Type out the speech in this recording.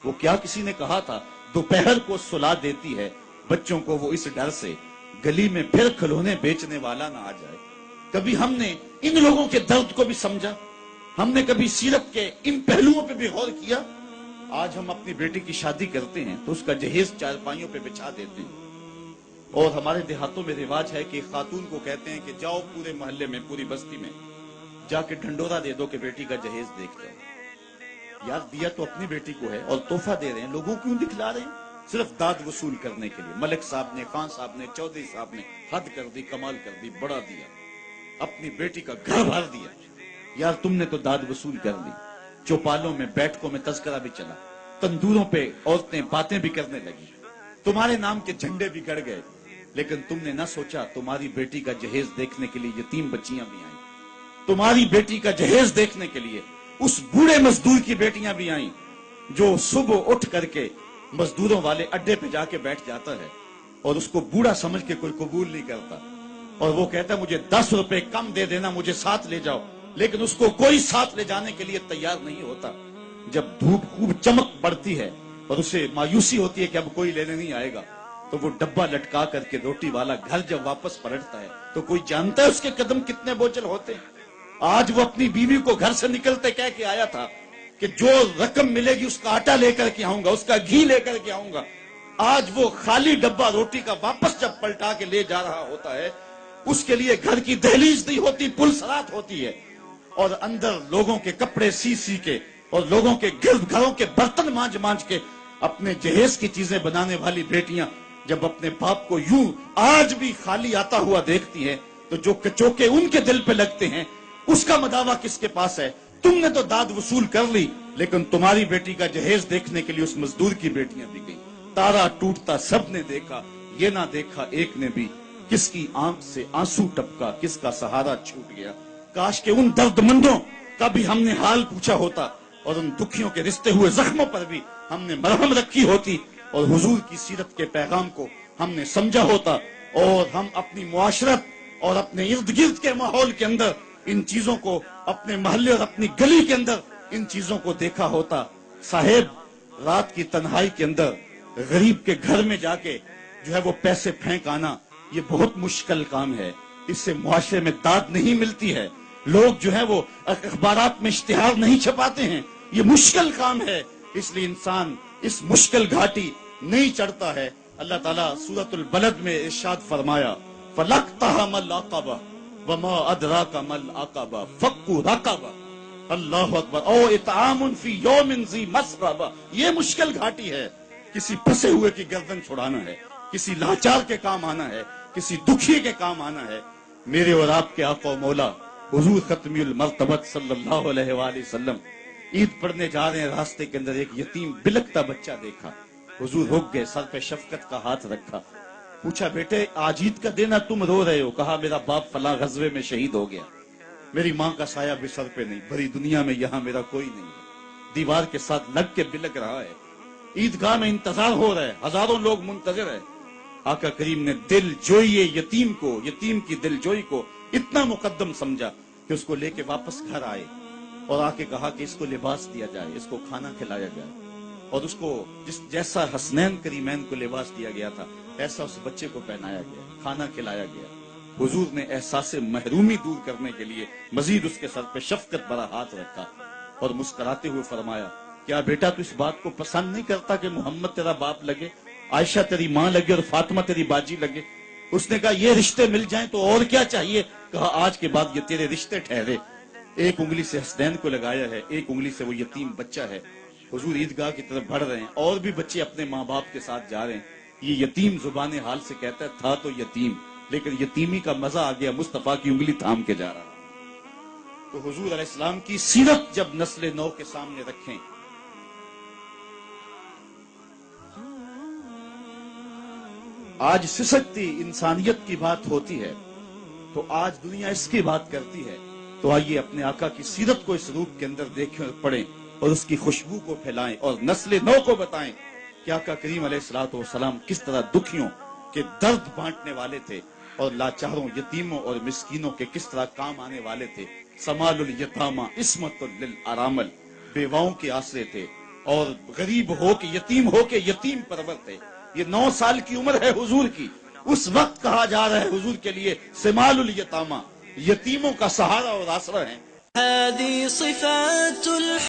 وہ کیا کسی نے کہا تھا، دوپہر کو سلا دیتی ہے بچوں کو وہ اس ڈر سے، گلی میں پھر کھلونے بیچنے والا نہ آ جائے۔ کبھی ہم نے ان لوگوں کے درد کو بھی سمجھا؟ ہم نے کبھی سیرت کے ان پہلوؤں پہ بھی غور کیا؟ آج ہم اپنی بیٹی کی شادی کرتے ہیں تو اس کا جہیز چارپائیوں پہ بچھا دیتے ہیں، اور ہمارے دیہاتوں میں رواج ہے کہ خاتون کو کہتے ہیں کہ جاؤ پورے محلے میں، پوری بستی میں جا کے ڈھنڈورا دے دو کہ بیٹی کا جہیز دیکھ جاؤ۔ یار دیا تو اپنی بیٹی کو ہے اور تحفہ دے رہے ہیں، لوگوں کیوں دکھلا رہے ہیں؟ صرف داد وصول کرنے کے لیے۔ ملک صاحب نے، خان صاحب نے، چودھری صاحب نے حد کر دی، کمال کر دی، بڑا دیا، اپنی بیٹی کا گھر بھر دیا۔ یار تم نے تو داد وصول کر لی، چوپالوں میں، بیٹھکوں میں تذکرہ بھی چلا، تندوروں پہ عورتیں باتیں بھی کرنے لگی، تمہارے نام کے جھنڈے بھی گڑ گئے، لیکن تم نے نہ سوچا تمہاری بیٹی کا جہیز دیکھنے کے لیے یتیم بچیاں بھی آئیں، تمہاری بیٹی کا جہیز دیکھنے کے لیے اس بوڑھے مزدور کی بیٹیاں بھی آئیں جو صبح اٹھ کر کے مزدوروں والے اڈے پہ جا کے بیٹھ جاتا ہے اور اس کو بوڑھا سمجھ کے کوئی قبول نہیں کرتا، اور وہ کہتا ہے مجھے 10 روپے کم دے دینا، مجھے ساتھ لے جاؤ، لیکن اس کو کوئی ساتھ لے جانے کے لیے تیار نہیں ہوتا۔ جب دھوپ خوب چمک پڑتی ہے اور اسے مایوسی ہوتی ہے کہ اب کوئی لینے نہیں آئے گا، تو وہ ڈبہ لٹکا کر کے روٹی والا گھر جب واپس پلٹتا ہے تو کوئی جانتا ہے اس کے قدم کتنے بوجھل ہوتے ہیں؟ آج وہ اپنی بیوی کو گھر سے نکلتے کہہ کے آیا تھا کہ جو رقم ملے گی اس کا آٹا لے کر کے آؤں گا، اس کا گھی لے کر کے آؤں گا۔ آج وہ خالی ڈبہ روٹی کا واپس جب پلٹا کے لے جا رہا ہوتا ہے، اس کے لیے گھر کی دہلیز نہیں ہوتی، پلسرات ہوتی ہے، اور اندر لوگوں کے کپڑے سی سی کے اور لوگوں کے گھروں کے برتن مانج مانج کے اپنے جہیز کی چیزیں بنانے والی بیٹیاں جب اپنے باپ کو یوں آج بھی خالی آتا ہوا دیکھتی ہیں تو جو کچوکے ان کے دل پہ لگتے ہیں اس کا مداوع کس کے پاس ہے؟ تم نے تو داد وصول کر لی، لیکن تمہاری بیٹی کا جہیز دیکھنے کے لیے اس مزدور کی بیٹیاں بھی گئی۔ تارا ٹوٹتا سب نے دیکھا، یہ نہ دیکھا ایک نے بھی، کس کی آنکھ سے آنسو ٹپکا، کس کا سہارا چھوٹ گیا۔ کاش کہ ان درد مندوں کا بھی ہم نے حال پوچھا ہوتا اور ان دکھیوں کے رشتے ہوئے زخموں پر بھی ہم نے مرہم رکھی ہوتی اور حضور کی سیرت کے پیغام کو ہم نے سمجھا ہوتا، اور ہم اپنی معاشرت اور اپنے ارد گرد کے ماحول کے اندر ان چیزوں کو، اپنے محلے اور اپنی گلی کے اندر ان چیزوں کو دیکھا ہوتا۔ صاحب رات کی تنہائی کے اندر غریب کے گھر میں جا کے جو ہے وہ پیسے پھینک آنا، یہ بہت مشکل کام ہے، اس سے معاشرے میں داد نہیں ملتی ہے، لوگ جو ہے وہ اخبارات میں اشتہار نہیں چھپاتے ہیں، یہ مشکل کام ہے، اس لیے انسان اس مشکل گھاٹی نہیں چڑھتا ہے۔ اللہ تعالیٰ سورۃ البلد میں ارشاد فرمایا فَلَقْتَحَمَ الْعَقَبَةَ وَمَا أَدْرَاكَ مَا الْعَقَبَةُ فَكُّ رَقَبَةٍ، اللہ اکبر، او اطعام فی یوم ذی مسغبہ، یہ مشکل گھاٹی ہے، کسی پھنسے ہوئے کی گردن چھڑانا ہے، کسی لاچار کے کام آنا ہے، کسی دکھی کے کام آنا ہے۔ میرے اور آپ کے آقا و مولا حضور ختمی المرتبت صلی اللہ علیہ وآلہ وسلم عید پڑھنے جا رہے ہیں، راستے کے اندر ایک یتیم بلکتا بچہ دیکھا، حضور رک گئے، سر پہ شفقت کا ہاتھ رکھا، پوچھا بیٹے آج عید کا دن ہے تم رو رہے ہو؟ کہا میرا باپ فلاں غزوے میں شہید ہو گیا، میری ماں کا سایہ بھی سر پہ نہیں، بھری دنیا میں یہاں میرا کوئی نہیں ہے، دیوار کے ساتھ لگ کے بلک رہا ہے، عیدگاہ میں انتظار ہو رہا ہے، ہزاروں لوگ منتظر ہیں۔ آقا کریم نے دل جوئی یتیم کو، یتیم کی دل جوئی کو اتنا مقدم سمجھا کہ اس کو لے کے واپس گھر آئے اور آ کے کہا کہ اس کو لباس دیا جائے، اس کو کھانا کھلایا جائے، اور اس کو جیسا حسنین کریمین کو لباس دیا گیا تھا ایسا اس بچے کو پہنایا گیا، کھانا کھلایا گیا۔ حضور نے احساس محرومی دور کرنے کے لیے مزید اس کے سر پہ شفقت بھرا ہاتھ رکھا اور مسکراتے ہوئے فرمایا کیا بیٹا تو اس بات کو پسند نہیں کرتا کہ محمد تیرا باپ لگے، عائشہ تیری ماں لگے اور فاطمہ تیری باجی لگے؟ اس نے کہا یہ رشتے مل جائیں تو اور کیا چاہیے؟ کہا آج کے بعد یہ تیرے رشتے ٹھہرے۔ ایک انگلی سے حسنین کو لگایا ہے، ایک انگلی سے وہ یتیم بچہ ہے۔ حضور عیدگاہ کی طرف بڑھ رہے ہیں، اور بھی بچے اپنے ماں باپ کے ساتھ جا رہے ہیں۔ یہ یتیم زبان حال سے کہتا ہے تھا تو یتیم، لیکن یتیمی کا مزہ آ گیا، مصطفیٰ کی انگلی تھام کے جا رہا۔ تو حضور علیہ السلام کی سیرت جب نسل نو کے سامنے رکھیں، آج سسکتی انسانیت کی بات ہوتی ہے تو آج دنیا اس کی بات کرتی ہے، تو آئیے اپنے آقا کی سیرت کو اس روپ کے اندر دیکھیں، پڑھیں اور اس کی خوشبو کو پھیلائیں اور نسل نو کو بتائیں کہ آقا کریم علیہ الصلوۃ والسلام کس طرح دکھیوں کے درد بانٹنے والے تھے اور لاچاروں، یتیموں اور مسکینوں کے کس طرح کام آنے والے تھے۔ سمال الیتامى عصمۃ للارامل، بیواؤں کے آسرے تھے، اور غریب ہو کے یتیم ہو کے یتیم پرور تھے. یہ 9 سال کی عمر ہے حضور کی. اس وقت کہا جا رہا ہے حضور کے لیے سمال الیتامہ، یتیموں کا سہارا اور آسرا ہیں.